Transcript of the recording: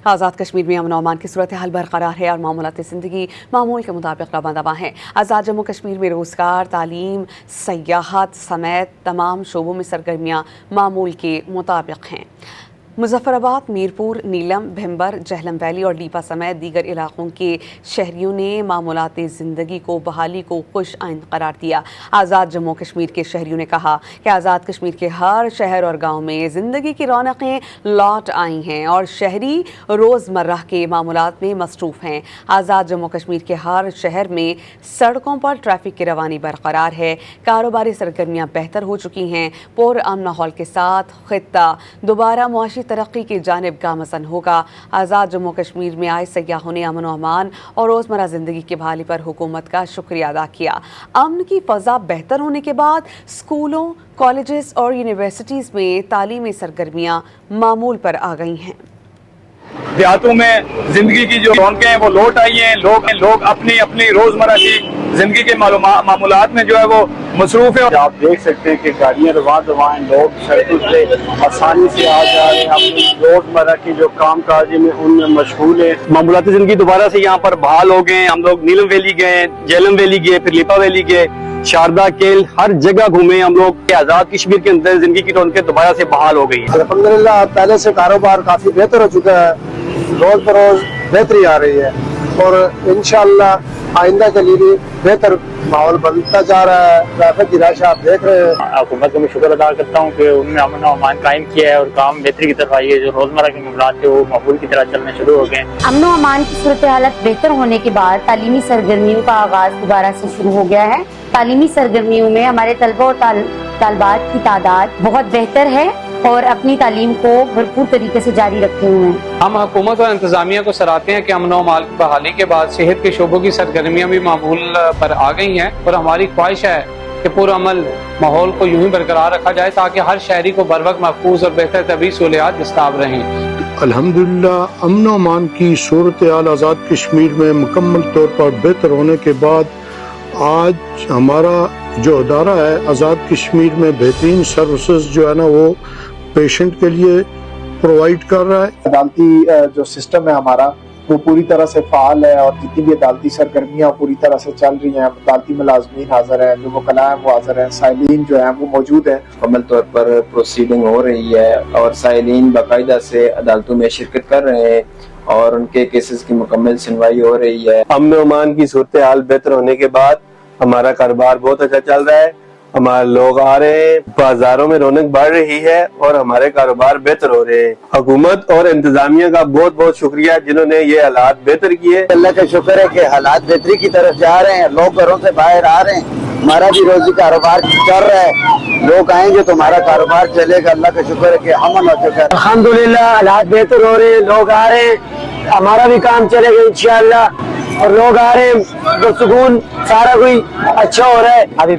आज़ाद कश्मीर में अमन अमान की सूरत हाल बरकरार है और मामूलाती ज़िंदगी मामूल के मुताबिक रवां दवा हैं। आज़ाद जम्मू कश्मीर में रोज़गार, तालीम, सयाहत समेत तमाम शोबों में सरगर्मियाँ मामूल के मुताबिक हैं। मुजफ्फराबाद, मीरपुर, नीलम, भिम्बर, जहलम वैली और लीपा समेत दीगर इलाकों के शहरियों ने मामूलाती ज़िंदगी को बहाली को खुश आइंद करार दिया। आज़ाद जम्मू कश्मीर के शहरियों ने कहा कि आज़ाद कश्मीर के हर शहर और गांव में ज़िंदगी की रौनकें लौट आई हैं और शहरी रोज़मर्रा के मामूलात में मसरूफ़ हैं। आज़ाद जम्मू कश्मीर के हर शहर में सड़कों पर ट्रैफिक की रवानी बरकरार है, कारोबारी सरगर्मियाँ बेहतर हो चुकी हैं। पुरअमन माहौल के साथ खित्ता दोबारा मुआशी तरक्की की जानिब गामज़न होगा। आज़ाद जम्मू कश्मीर में आए सयाहों ने अमन अमान और रोज़मर्रा ज़िंदगी की बहाली पर हुकूमत का शुक्रिया अदा किया। अमन की फ़ज़ा बेहतर होने के बाद स्कूलों, कॉलेजेस और यूनिवर्सिटीज़ में तालीमी सरगर्मियाँ मामूल पर आ गई हैं। देहातों में जिंदगी की जो रौनकें हैं वो लौट आई हैं। लोग अपनी अपनी रोजमर्रा की जिंदगी के मामूलात में जो है वो मसरूफ है। आप देख सकते हैं कि गाड़ियाँ रवां लोग सड़कों से आसानी से आ जा रहे हैं, अपनी रोजमर्रा की जो काम काज में उनमें मशगूल है। मामूलाती जिंदगी दोबारा से यहाँ पर बहाल हो गए। हम लोग नीलम वैली गए, जेलम वैली गए, फिर लिपा वैली गए, शारदा केल, हर जगह घूमे हम लोग। आज़ाद कश्मीर के अंदर जिंदगी की रौनकें दोबारा से बहाल हो गई। अल्हम्दुलिल्लाह पहले से कारोबार काफी बेहतर हो चुका है, रोज बरोज बेहतरी आ रही है और इंशाअल्लाह आइंदा के लिए भी बेहतर माहौल बनता जा रहा है। ट्रैफिक की रश आप देख रहे हैं। हुकूमत को मैं शुक्र अदा करता हूँ कि उन्होंने अमन और अमान कायम किया है और काम बेहतरी की तरफ आई है। जो रोजमर्रा के मामलात थे वो मामूल की तरह चलने शुरू हो गए। अमन और अमान की सूरत हालत बेहतर होने के बाद तालीमी सरगर्मियों का आगाज दोबारा से शुरू हो गया है। तालीमी सरगर्मियों में हमारे तलबा और तालबात की तादाद बहुत बेहतर है और अपनी तालीम को भरपूर तरीके से जारी रखे हुए हैं। हम हुकूमत और इंतजामिया को सराहते हैं कि अमन और अमान की बहाली के बाद सेहत के शोबों की सरगर्मियाँ भी मामूल पर आ गई हैं और हमारी ख्वाहिश है कि पुरअमन माहौल को यूं ही बरकरार रखा जाए ताकि हर शहरी को बर वक्त महफूज और बेहतर तबी सहूलियात दस्ताब रहें। अल्हम्दुलिल्लाह अमन और अमान की सूरत हाल आज़ाद कश्मीर में मुकम्मल तौर पर बेहतर होने के बाद आज हमारा जो अदारा है आज़ाद कश्मीर में बेहतरीन सर्विसेज जो है ना वो पेशेंट के लिए प्रोवाइड कर रहा है। अदालती जो सिस्टम है हमारा वो पूरी तरह से फाल है और जितनी भी अदालती सरगर्मियाँ पूरी तरह से चल रही हैं। अदालती मुलाजमीन हाजिर हैं, जो वकला हैं वो हाजिर हैं, साइलीन जो हैं वो मौजूद हैं। मुकम्मल तौर पर प्रोसीडिंग हो रही है और साइलीन बाकायदा से अदालतों में शिरकत कर रहे हैं और उनके केसेस की मुकम्मल सुनवाई हो रही है। अमन अमान की सूरत हाल बेहतर होने के बाद हमारा कारोबार बहुत अच्छा चल रहा है। हमारे लोग आ रहे हैं, बाजारों में रौनक बढ़ रही है और हमारे कारोबार बेहतर हो रहे हैं। हुकूमत और इंतजामिया का बहुत बहुत शुक्रिया जिन्होंने ये हालात बेहतर किए। अल्लाह का शुक्र है कि हालात बेहतरी की तरफ जा रहे हैं, लोग घरों से बाहर आ रहे हैं, हमारा भी रोजी कारोबार चल रहा है। लोग आएंगे तो हमारा कारोबार चलेगा। अल्लाह का शुक्र है कि अमन हो चुका है। अल्हम्दुलिल्लाह हालात बेहतर हो रहे हैं, लोग आ रहे हैं, हमारा भी काम चलेगा इंशाअल्लाह और लोग आ रहे हैं तो सुकून सारा कोई अच्छा हो रहा है। अभी